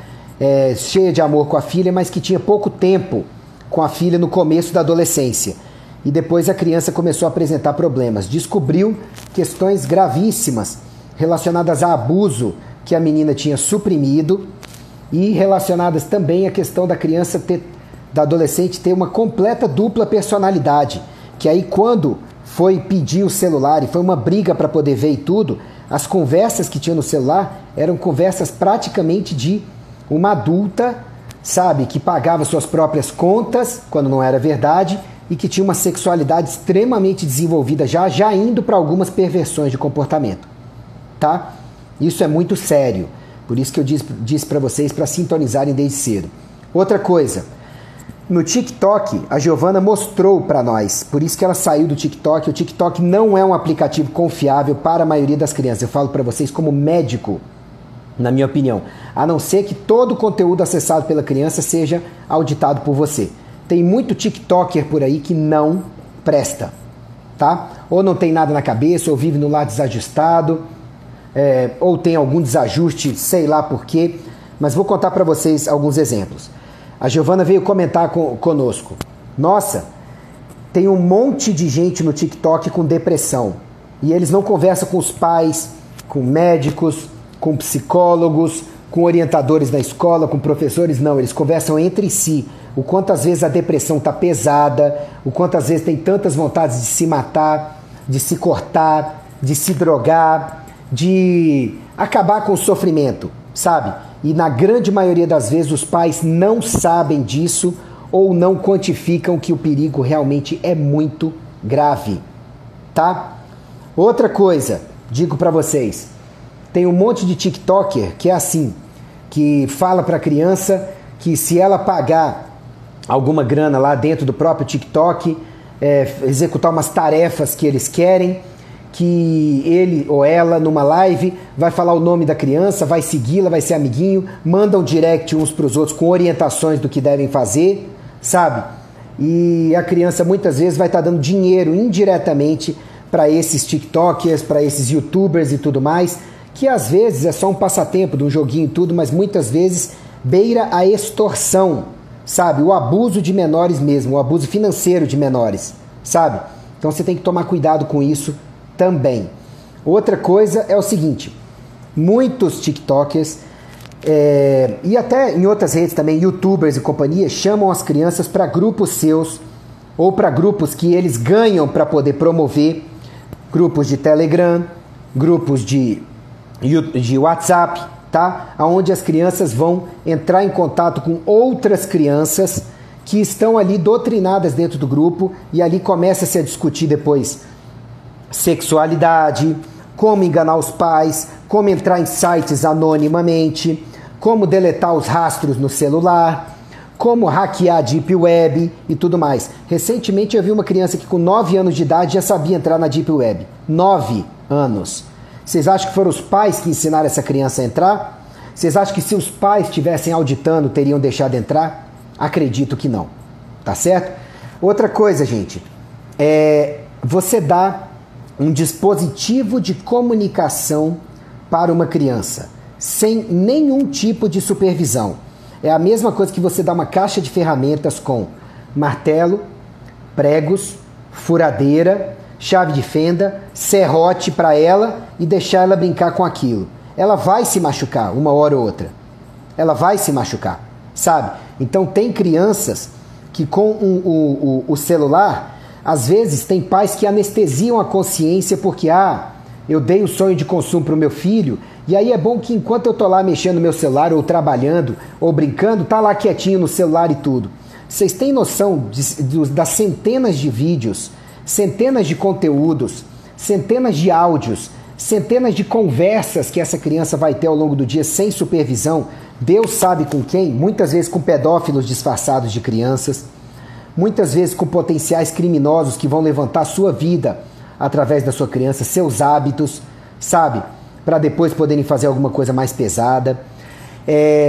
cheia de amor com a filha, mas que tinha pouco tempo com a filha no começo da adolescência. E depois a criança começou a apresentar problemas. Descobriu questões gravíssimas relacionadas a abuso que a menina tinha suprimido e relacionadas também à questão da criança da adolescente ter uma completa dupla personalidade. Que aí quando foi pedir o celular e foi uma briga para poder ver e tudo, as conversas que tinha no celular eram conversas praticamente de uma adulta, sabe, que pagava suas próprias contas, quando não era verdade, e que tinha uma sexualidade extremamente desenvolvida já indo para algumas perversões de comportamento, tá? Isso é muito sério, por isso que eu disse para vocês para sintonizarem desde cedo. Outra coisa, no TikTok, a Giovana mostrou para nós, por isso que ela saiu do TikTok. O TikTok não é um aplicativo confiável para a maioria das crianças. Eu falo para vocês como médico, na minha opinião, a não ser que todo o conteúdo acessado pela criança seja auditado por você. Tem muito TikToker por aí que não presta, tá? Ou não tem nada na cabeça, ou vive no lar desajustado, ou tem algum desajuste, sei lá por quê. Mas vou contar para vocês alguns exemplos. A Giovana veio comentar conosco. Nossa, tem um monte de gente no TikTok com depressão. E eles não conversam com os pais, com médicos, com psicólogos, com orientadores da escola, com professores, não. Eles conversam entre si. O quanto às vezes a depressão está pesada, o quanto às vezes tem tantas vontades de se matar, de se cortar, de se drogar, de acabar com o sofrimento, sabe? E na grande maioria das vezes os pais não sabem disso ou não quantificam que o perigo realmente é muito grave, tá? Outra coisa, digo para vocês, tem um monte de TikToker que é assim, que fala para a criança que se ela pagar alguma grana lá dentro do próprio TikTok, executar umas tarefas que eles querem, que ele ou ela, numa live, vai falar o nome da criança, vai segui-la, vai ser amiguinho, mandam direct uns para os outros com orientações do que devem fazer, sabe? E a criança muitas vezes vai estar dando dinheiro indiretamente para esses TikTokers, para esses YouTubers e tudo mais, que às vezes é só um passatempo de um joguinho e tudo, mas muitas vezes beira a extorsão, sabe? O abuso de menores mesmo, o abuso financeiro de menores, sabe? Então você tem que tomar cuidado com isso também. Outra coisa é o seguinte, muitos TikTokers e até em outras redes também, YouTubers e companhia, chamam as crianças para grupos seus ou para grupos que eles ganham para poder promover, grupos de Telegram, grupos de WhatsApp, tá? Onde as crianças vão entrar em contato com outras crianças que estão ali doutrinadas dentro do grupo e ali começa-se a discutir depois sexualidade, como enganar os pais, como entrar em sites anonimamente, como deletar os rastros no celular, como hackear a Deep Web e tudo mais. Recentemente eu vi uma criança que com 9 anos de idade já sabia entrar na Deep Web. 9 anos. Vocês acham que foram os pais que ensinaram essa criança a entrar? Vocês acham que se os pais estivessem auditando, teriam deixado entrar? Acredito que não. Tá certo? Outra coisa, gente, você dá um dispositivo de comunicação para uma criança, sem nenhum tipo de supervisão. É a mesma coisa que você dá uma caixa de ferramentas com martelo, pregos, furadeira, chave de fenda, serrote para ela e deixar ela brincar com aquilo. Ela vai se machucar uma hora ou outra. Ela vai se machucar, sabe? Então tem crianças que com o celular, às vezes tem pais que anestesiam a consciência porque, eu dei o sonho de consumo para o meu filho, e aí é bom que enquanto eu tô lá mexendo no meu celular, ou trabalhando, ou brincando, tá lá quietinho no celular e tudo. Vocês têm noção das centenas de vídeos, centenas de conteúdos, centenas de áudios centenas de conversas que essa criança vai ter ao longo do dia sem supervisão, Deus sabe com quem, muitas vezes com pedófilos disfarçados de crianças, muitas vezes com potenciais criminosos que vão levantar sua vida através da sua criança, seus hábitos, sabe? Para depois poderem fazer alguma coisa mais pesada.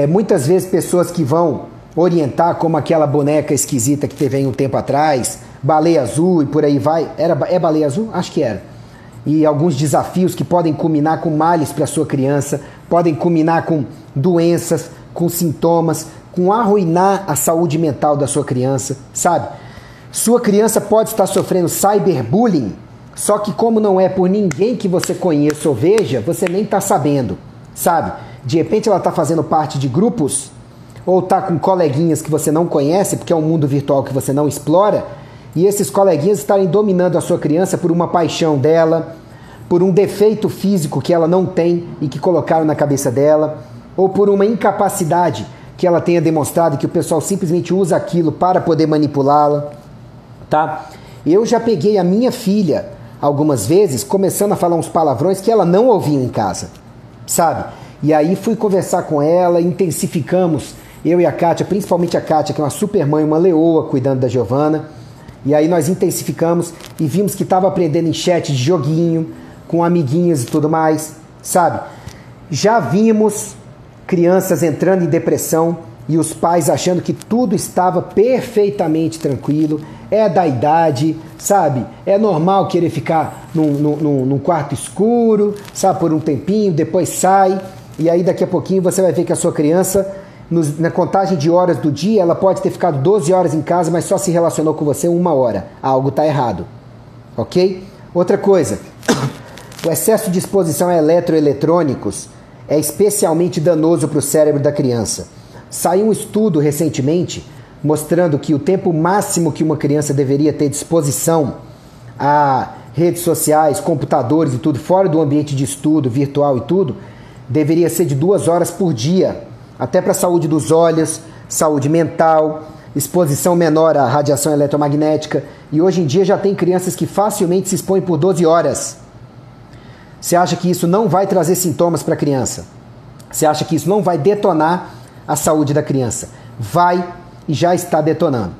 Muitas vezes pessoas que vão orientar, como aquela boneca esquisita que teve aí um tempo atrás, Baleia Azul e por aí vai. É Baleia Azul? Acho que era. E alguns desafios que podem culminar com males para a sua criança, podem culminar com doenças, com sintomas, com arruinar a saúde mental da sua criança, sabe? Sua criança pode estar sofrendo cyberbullying, só que como não é por ninguém que você conheça ou veja, você nem está sabendo, sabe? De repente ela está fazendo parte de grupos, ou está com coleguinhas que você não conhece, porque é um mundo virtual que você não explora, e esses coleguinhas estarem dominando a sua criança por uma paixão dela, por um defeito físico que ela não tem e que colocaram na cabeça dela, ou por uma incapacidade que ela tenha demonstrado que o pessoal simplesmente usa aquilo para poder manipulá-la, tá? Eu já peguei a minha filha algumas vezes começando a falar uns palavrões que ela não ouvia em casa, sabe? E aí fui conversar com ela, intensificamos, eu e a Kátia, principalmente a Kátia, que é uma super mãe, uma leoa cuidando da Giovana. E aí nós intensificamos e vimos que estava aprendendo em chat de joguinho, com amiguinhas e tudo mais, sabe? Já vimos crianças entrando em depressão e os pais achando que tudo estava perfeitamente tranquilo. É da idade, sabe? É normal querer ficar num quarto escuro, sabe? Por um tempinho, depois sai. E aí daqui a pouquinho você vai ver que a sua criança, na contagem de horas do dia, ela pode ter ficado 12 horas em casa, mas só se relacionou com você 1 hora. Algo está errado, ok? Outra coisa, o excesso de exposição a eletroeletrônicos é especialmente danoso para o cérebro da criança. Saiu um estudo recentemente mostrando que o tempo máximo que uma criança deveria ter de exposição a redes sociais, computadores e tudo, fora do ambiente de estudo, virtual e tudo, deveria ser de 2 horas por dia, até para a saúde dos olhos, saúde mental, exposição menor à radiação eletromagnética. E hoje em dia já tem crianças que facilmente se expõem por 12 horas. Você acha que isso não vai trazer sintomas para a criança? Você acha que isso não vai detonar a saúde da criança? Vai e já está detonando,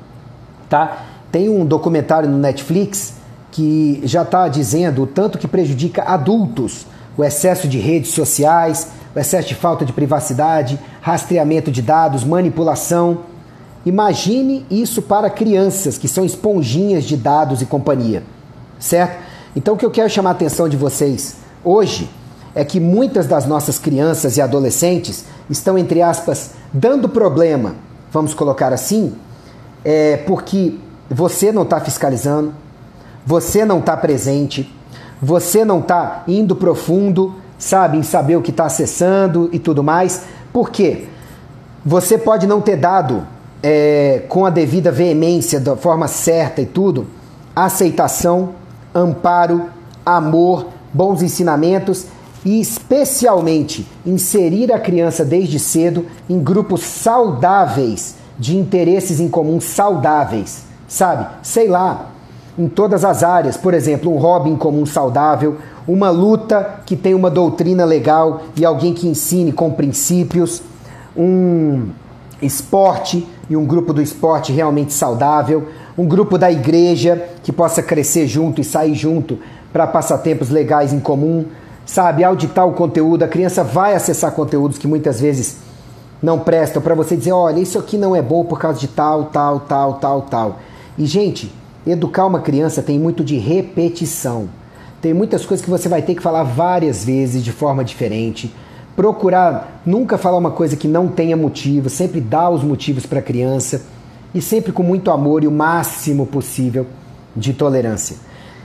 tá? Tem um documentário no Netflix que já está dizendo o tanto que prejudica adultos, o excesso de redes sociais, o excesso de falta de privacidade, rastreamento de dados, manipulação. Imagine isso para crianças que são esponjinhas de dados e companhia, certo? Então o que eu quero chamar a atenção de vocês hoje é que muitas das nossas crianças e adolescentes estão, entre aspas, dando problema, vamos colocar assim, porque você não está fiscalizando, você não está presente, você não está indo profundo, sabe, em saber o que está acessando e tudo mais. Por quê? Você pode não ter dado com a devida veemência, da forma certa e tudo, aceitação, amparo, amor, bons ensinamentos e especialmente inserir a criança desde cedo em grupos saudáveis, de interesses em comum saudáveis, sabe? Sei lá, em todas as áreas, por exemplo, um hobby em comum saudável, uma luta que tem uma doutrina legal e alguém que ensine com princípios, um esporte e um grupo do esporte realmente saudável, um grupo da igreja que possa crescer junto e sair junto para passatempos legais em comum, sabe? Auditar o conteúdo, a criança vai acessar conteúdos que muitas vezes não prestam para você dizer, olha, isso aqui não é bom por causa de tal, tal, tal, tal, tal. E, gente, educar uma criança tem muito de repetição. Tem muitas coisas que você vai ter que falar várias vezes de forma diferente. Procurar nunca falar uma coisa que não tenha motivo, sempre dar os motivos para a criança e sempre com muito amor e o máximo possível de tolerância.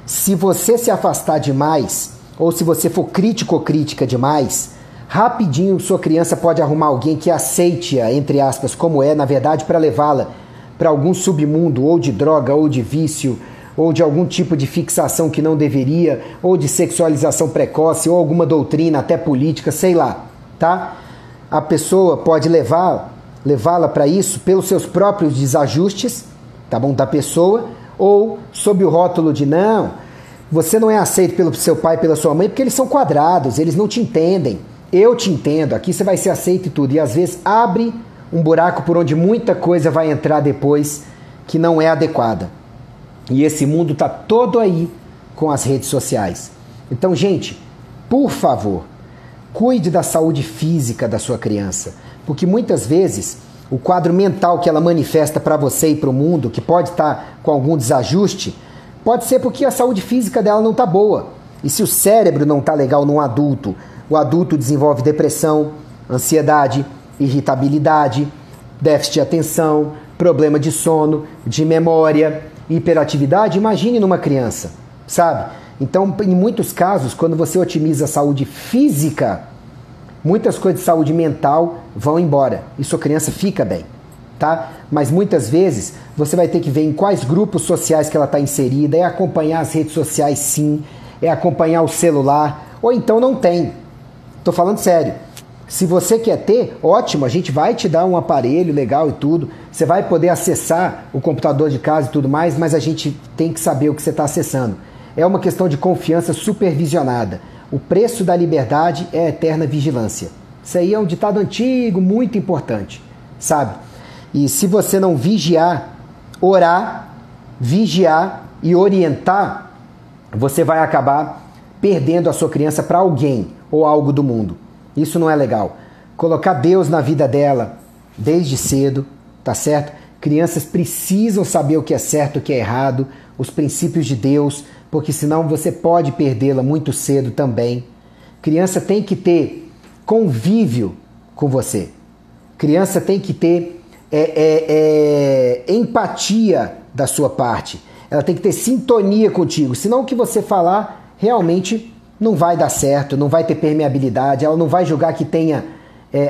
Se você se afastar demais, ou se você for crítico ou crítica demais, rapidinho sua criança pode arrumar alguém que aceite-a, entre aspas, como é, na verdade, para levá-la para algum submundo, ou de droga, ou de vício, ou de algum tipo de fixação que não deveria, ou de sexualização precoce, ou alguma doutrina, até política, sei lá, tá? A pessoa pode levá-la para isso pelos seus próprios desajustes, tá bom, da pessoa, ou sob o rótulo de não, Você não é aceito pelo seu pai e pela sua mãe porque eles são quadrados, eles não te entendem. Eu te entendo, aqui você vai ser aceito e tudo. E às vezes abre um buraco por onde muita coisa vai entrar depois que não é adequada. E esse mundo está todo aí com as redes sociais. Então, gente, por favor, cuide da saúde física da sua criança. Porque muitas vezes o quadro mental que ela manifesta para você e para o mundo, que pode estar com algum desajuste, pode ser porque a saúde física dela não está boa. E se o cérebro não está legal num adulto, o adulto desenvolve depressão, ansiedade, irritabilidade, déficit de atenção, problema de sono, de memória, hiperatividade. Imagine numa criança, sabe? Então, em muitos casos, quando você otimiza a saúde física, muitas coisas de saúde mental vão embora e sua criança fica bem, tá? Mas muitas vezes você vai ter que ver em quais grupos sociais que ela está inserida, é acompanhar as redes sociais sim, é acompanhar o celular, ou então não tem. Tô falando sério. Se você quer ter, ótimo, a gente vai te dar um aparelho legal e tudo, você vai poder acessar o computador de casa e tudo mais, mas a gente tem que saber o que você está acessando. É uma questão de confiança supervisionada. O preço da liberdade é a eterna vigilância. Isso aí é um ditado antigo, muito importante, sabe? E se você não vigiar, orar, vigiar e orientar, você vai acabar perdendo a sua criança para alguém ou algo do mundo. Isso não é legal. Colocar Deus na vida dela desde cedo, tá certo? Crianças precisam saber o que é certo, o que é errado, os princípios de Deus, porque senão você pode perdê-la muito cedo também. Criança tem que ter convívio com você. Criança tem que ter empatia da sua parte. Ela tem que ter sintonia contigo, senão o que você falar realmente não vai dar certo, não vai ter permeabilidade, ela não vai julgar que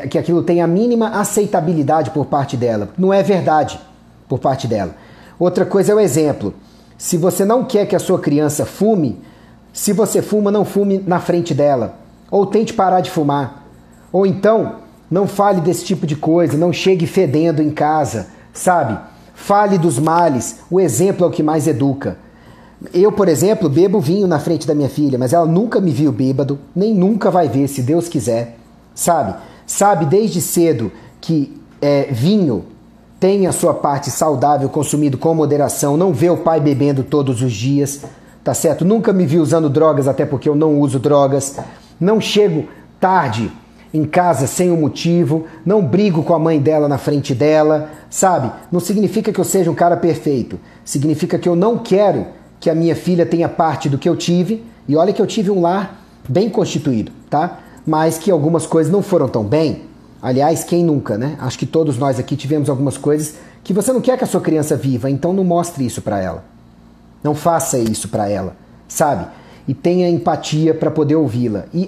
que aquilo tenha a mínima aceitabilidade por parte dela. Não é verdade por parte dela. Outra coisa é o exemplo. Se você não quer que a sua criança fume, se você fuma, não fume na frente dela. Ou tente parar de fumar. Ou então, não fale desse tipo de coisa, não chegue fedendo em casa, sabe? Fale dos males. O exemplo é o que mais educa. Eu, por exemplo, bebo vinho na frente da minha filha, mas ela nunca me viu bêbado, nem nunca vai ver, se Deus quiser, sabe? Sabe desde cedo que vinho tem a sua parte saudável, consumido com moderação, não vê o pai bebendo todos os dias, tá certo? Nunca me viu usando drogas, até porque eu não uso drogas, não chego tarde em casa sem um motivo, não brigo com a mãe dela na frente dela, sabe? Não significa que eu seja um cara perfeito, significa que eu não quero que a minha filha tenha parte do que eu tive, e olha que eu tive um lar bem constituído, tá? Mas que algumas coisas não foram tão bem. Aliás, quem nunca, né? Acho que todos nós aqui tivemos algumas coisas que você não quer que a sua criança viva, então não mostre isso pra ela. Não faça isso pra ela, sabe? E tenha empatia pra poder ouvi-la. E,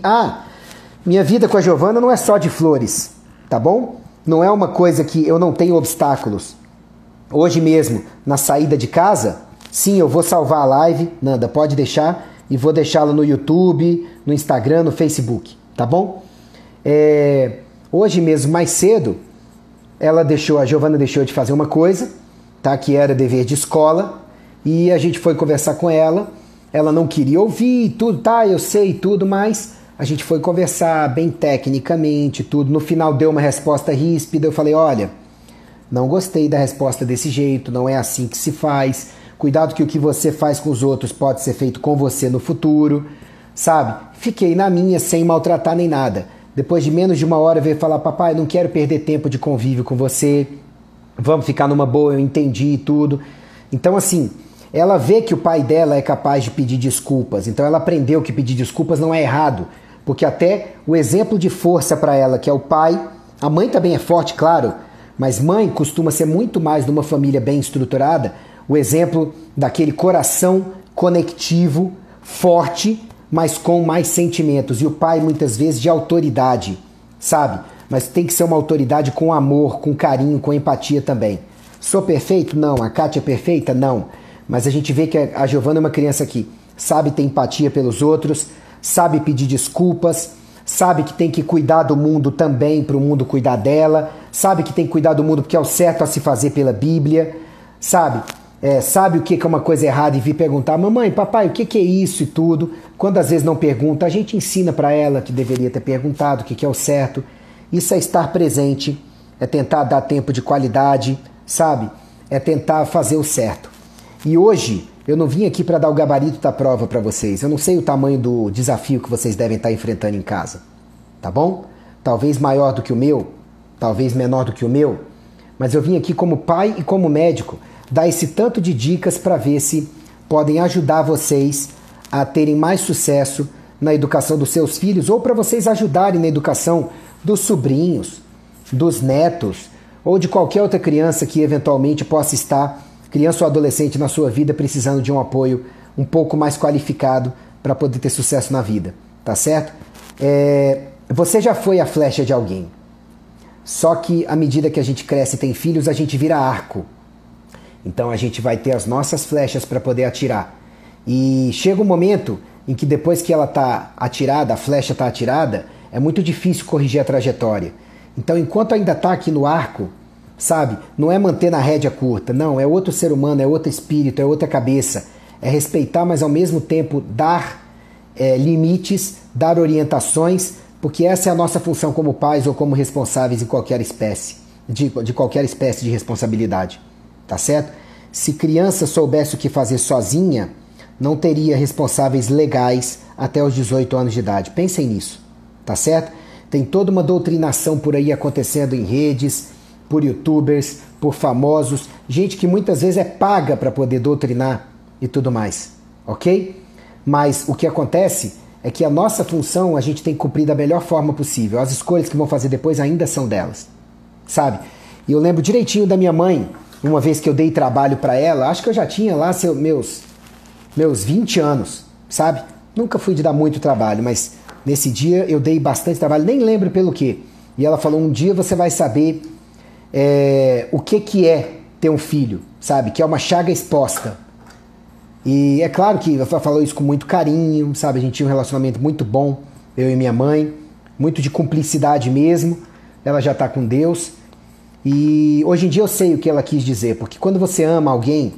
minha vida com a Giovana não é só de flores, tá bom? Não é uma coisa que eu não tenho obstáculos. Hoje mesmo, na saída de casa, sim, eu vou salvar a live, Nanda, pode deixar, e vou deixá-la no YouTube, no Instagram, no Facebook, tá bom? Hoje mesmo, mais cedo, a Giovana deixou de fazer uma coisa, tá? Que era dever de escola, e a gente foi conversar com ela, ela não queria ouvir tudo, tá? Eu sei tudo, mas a gente foi conversar bem tecnicamente, tudo. No final deu uma resposta ríspida, eu falei, olha, não gostei da resposta desse jeito, não é assim que se faz. Cuidado que o que você faz com os outros pode ser feito com você no futuro, sabe? Fiquei na minha, sem maltratar nem nada. Depois de menos de uma hora veio falar, papai, não quero perder tempo de convívio com você, vamos ficar numa boa, eu entendi e tudo. Então, assim, ela vê que o pai dela é capaz de pedir desculpas, então ela aprendeu que pedir desculpas não é errado, porque até o exemplo de força para ela, que é o pai, a mãe também é forte, claro, mas mãe costuma ser muito mais numa família bem estruturada, o exemplo daquele coração conectivo, forte, mas com mais sentimentos. E o pai, muitas vezes, de autoridade, sabe? Mas tem que ser uma autoridade com amor, com carinho, com empatia também. Sou perfeito? Não. A Kátia é perfeita? Não. Mas a gente vê que a Giovana é uma criança que sabe ter empatia pelos outros, sabe pedir desculpas, sabe que tem que cuidar do mundo também para o mundo cuidar dela, sabe que tem que cuidar do mundo porque é o certo a se fazer pela Bíblia, sabe? sabe o que é uma coisa errada e vir perguntar, mamãe, papai, o que é isso e tudo. Quando às vezes não pergunta, a gente ensina para ela que deveria ter perguntado o que é o certo. Isso é estar presente, é tentar dar tempo de qualidade, sabe? É tentar fazer o certo. E hoje eu não vim aqui para dar o gabarito da prova para vocês. Eu não sei o tamanho do desafio que vocês devem estar enfrentando em casa, tá bom? Talvez maior do que o meu, talvez menor do que o meu, mas eu vim aqui como pai e como médico dar esse tanto de dicas para ver se podem ajudar vocês a terem mais sucesso na educação dos seus filhos ou para vocês ajudarem na educação dos sobrinhos, dos netos ou de qualquer outra criança que eventualmente possa estar, criança ou adolescente na sua vida, precisando de um apoio um pouco mais qualificado para poder ter sucesso na vida, tá certo? Você já foi a flecha de alguém, só que à medida que a gente cresce e tem filhos, a gente vira arco. Então a gente vai ter as nossas flechas para poder atirar. E chega um momento em que depois que ela está atirada, a flecha está atirada, é muito difícil corrigir a trajetória. Então enquanto ainda está aqui no arco, sabe, não é manter na rédea curta, não, é outro ser humano, é outro espírito, é outra cabeça. É respeitar, mas ao mesmo tempo dar limites, dar orientações, porque essa é a nossa função como pais ou como responsáveis em qualquer espécie, de qualquer espécie de responsabilidade. Tá certo? Se criança soubesse o que fazer sozinha, não teria responsáveis legais até os 18 anos de idade. Pensem nisso, tá certo? Tem toda uma doutrinação por aí acontecendo em redes, por youtubers, por famosos, gente que muitas vezes é paga para poder doutrinar e tudo mais, ok? Mas o que acontece é que a nossa função a gente tem que cumprir da melhor forma possível. As escolhas que vão fazer depois ainda são delas, sabe? E eu lembro direitinho da minha mãe, uma vez que eu dei trabalho para ela, acho que eu já tinha lá meus 20 anos, sabe? Nunca fui de dar muito trabalho, mas nesse dia eu dei bastante trabalho, nem lembro pelo quê. E ela falou, um dia você vai saber o que é ter um filho, sabe? Que é uma chaga exposta. E é claro que ela falou isso com muito carinho, sabe? A gente tinha um relacionamento muito bom, eu e minha mãe, muito de cumplicidade mesmo. Ela já está com Deus. E hoje em dia eu sei o que ela quis dizer, porque quando você ama alguém,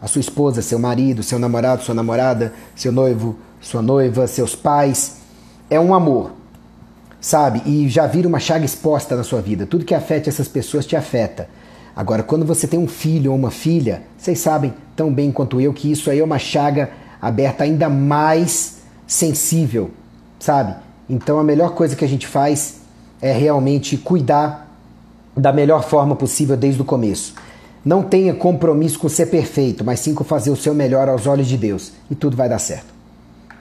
a sua esposa, seu marido, seu namorado, sua namorada, seu noivo, sua noiva, seus pais, é um amor, sabe? E já vira uma chaga exposta na sua vida. Tudo que afete essas pessoas te afeta. Agora, quando você tem um filho ou uma filha, vocês sabem tão bem quanto eu que isso aí é uma chaga aberta ainda mais sensível, sabe? Então a melhor coisa que a gente faz é realmente cuidar da melhor forma possível desde o começo. Não tenha compromisso com ser perfeito, mas sim com fazer o seu melhor aos olhos de Deus. E tudo vai dar certo.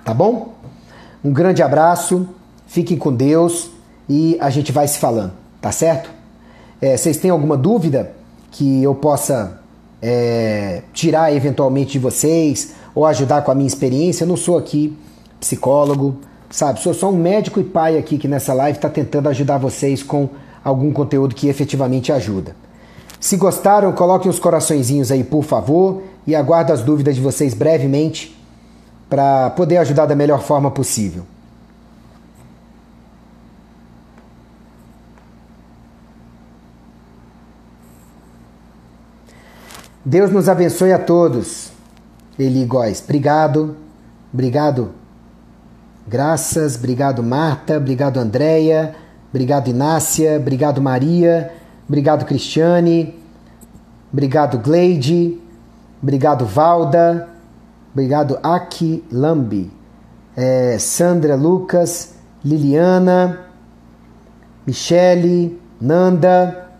Tá bom? Um grande abraço, fiquem com Deus e a gente vai se falando, tá certo? Vocês têm alguma dúvida que eu possa tirar eventualmente de vocês ou ajudar com a minha experiência? Eu não sou aqui psicólogo, sabe? Sou só um médico e pai aqui que nessa live está tentando ajudar vocês com algum conteúdo que efetivamente ajuda. Se gostaram, coloquem os coraçõezinhos aí, por favor, e aguardo as dúvidas de vocês brevemente para poder ajudar da melhor forma possível. Deus nos abençoe a todos. Eli Góes, obrigado. Obrigado, Graças. Obrigado, Marta. Obrigado, Andréia. Obrigado, Inácia. Obrigado, Maria. Obrigado, Cristiane. Obrigado, Gleide. Obrigado, Valda. Obrigado, Aki Lambi. Sandra, Lucas, Liliana, Michele, Nanda,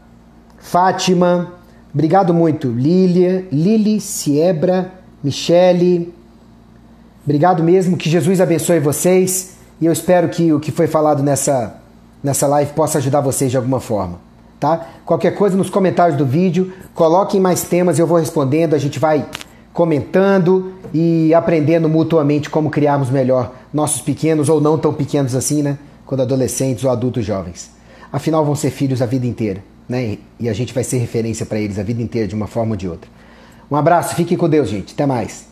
Fátima. Obrigado muito, Lili, Siebra, Michele. Obrigado mesmo, que Jesus abençoe vocês. E eu espero que o que foi falado nessa live possa ajudar vocês de alguma forma, tá? Qualquer coisa nos comentários do vídeo, coloquem mais temas e eu vou respondendo, a gente vai comentando e aprendendo mutuamente como criarmos melhor nossos pequenos ou não tão pequenos assim, né? Quando adolescentes ou adultos jovens. Afinal, vão ser filhos a vida inteira, né? E a gente vai ser referência para eles a vida inteira de uma forma ou de outra. Um abraço, fiquem com Deus, gente. Até mais.